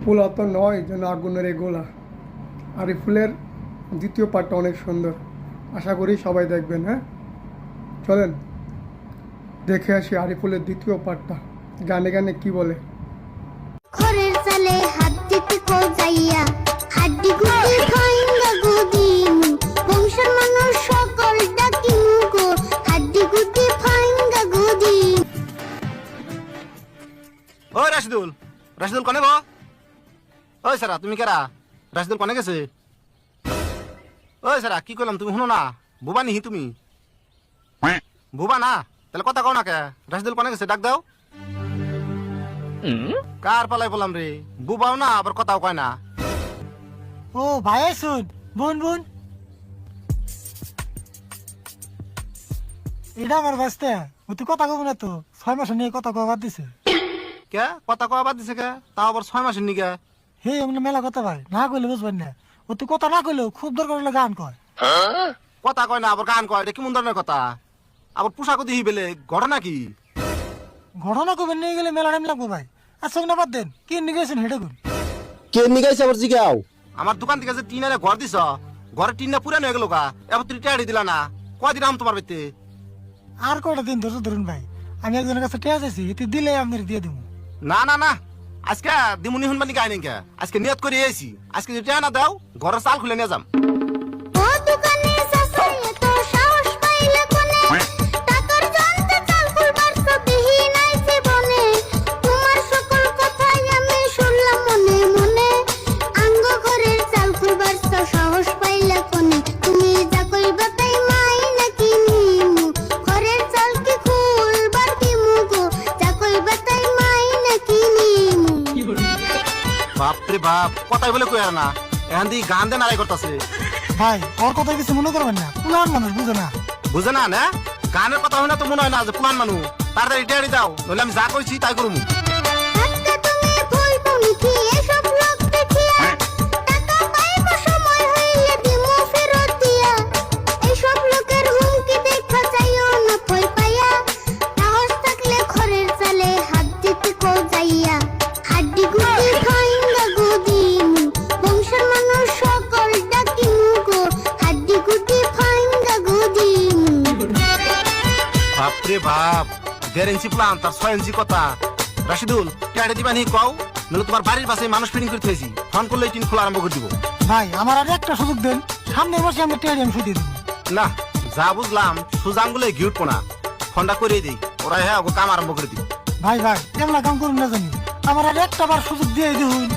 ফুল অত নয় যেন আগুনের গোলা। আরিফুলের দ্বিতীয় পার্টটা অনেক সুন্দর, আশা করি সবাই দেখবেন। হ্যাঁ, চলেন দেখে আসি আরিফুলের দ্বিতীয় পার্টটা। গানে গানে কি বলে। খড়ের চালে হাত দিতে কো যাইয়া হাড্ডি গুটি ভাঙ্গা গুদিমু বংশের মানুষ সকল ডাকিমু গো হাড্ডি গুটি ভাঙ্গা গুদি। ও রাশিদুল, রাশিদুল কনে গো? ওই সারা তুমি কেরা? রাশিদুল কনে গেছে? ওই সারা কি করলাম তুমি শুনো না? বুবা নিহি তুমি? বুবা না তাহলে কথা কও না কে? রাশিদুল কনে গেছে ডাক দাও। কার পালাই বললাম রে? বুবাও না আবার কথাও কয় না। ও ভাই শুন, বোন বোন এটা আমার বাস্তে ও তুই কথা কব না তো 6 মাস নিয়ে কথা কবা দিছে। কে কথা কওয়া বাদ দিছে কে? তাও আবার 6 মাসের নিকে? হে এমনি মেলা কথা ভাই না কইলে বুঝবেন না। ও তুই কথা না কইলেও খুব দরকার হলে গান কয়। কথা কয় না আবার গান কয়, এটা কেমন ধরনের কথা? আবার পোশাকও দিহি বেলে ঘটনা কি? ঘটনা কবেন নিয়ে গেলে মেলা টাইম লাগবো ভাই। আচ্ছা না বাদ দেন, কি নিয়ে গেছেন হেঁটে কোন? কে নিগাইছে আবার জিগাও? আমার দোকান থেকে যে টিনারে ঘর দিছ, ঘরের টিনটা পুরানো হয়ে গেল গা, এবার তুই টেয়ারি দিলা না। কয়দিন আম তোমার বেতে? আর কয়টা দিন ধরছো ধরুন ভাই, আমি একজনের কাছে টেয়া চাইছি, এতে দিলে আপনার দিয়ে দিব। না না না, আজকে দিমুনি হুনবানি গাই নাকি? আজকে নিয়ত করে এসি, আজকে যদি টেয়া না দাও ঘরের চাল খুলে নিয়ে যাম। ও দোকানে সাসাইলে তো সাহস পাইলে কোনে টাকার জানতে চাল করবার সবিহি নাই জীবনে তোমার সকল কথাই আমি শুনলাম মনে মনে আঙ্গ ঘরের চাল করবার সাহস পাইলে কোনে তুমি যা কইবা তাই মাই নাকি নিমু ঘরের চাল কি খুলবার কি মুগো যা কইবা তাই মাই নাকি নিমু। বাপরে বাপ, কথাই বলে কই আর না, এখান দিয়ে গান দেন আড়াই করতেছে। ভাই ওর কথা কিছু মনে করবেন না, পুরান মানুষ বুঝে না। বুঝে না না? গানের কথা হয় না তো মনে হয় না যে পুরান মানুষ। তাড়াতাড়ি টেয়ারি দাও, নইলে আমি যা কইছি তাই করবো। আজকে তুমি ভুলবো নিকি এসব লোক দেখিয়া টাকা পাইবো সময় হইলে দিমু ফেরত দিয়া এইসব লোকের হুমকি দেখা চাইও না ভয় পাইয়া সাহস থাকলে ঘরের চালে হাত দিতে কো যাইয়া হাড্ডি গুটি ভাঙ্গা গুদিমু বংশের মানুষ সকল ডাকিমু গো হাড্ডি গুটি ভাঙ্গা গুদিমু। বাপরে বাপ, 1.5 ইঞ্চি প্লান তার 6 ইঞ্চি কথা। রাশিদুল টেয়ারি দিবা নি কও, নইলে তোমার বাড়ির পাশে মানুষ ফিটিং করে থইছি, ফোন করলে টিন খোলা আরম্ভ করে দিব। ভাই আমার আর একটা সুযোগ দেন, সামনে বসে আমি টেয়া আমি শুধু দেবো। না যা বুঝলাম সুজাম গুলো গিউট না, ফোনটা করে দিই, ওরা হ্যাঁ কাম আরম্ভ করে দিই। ভাই ভাই এমন কাম করুন না জানি, আমার আর একটা বার সুযোগ দিয়ে দিন।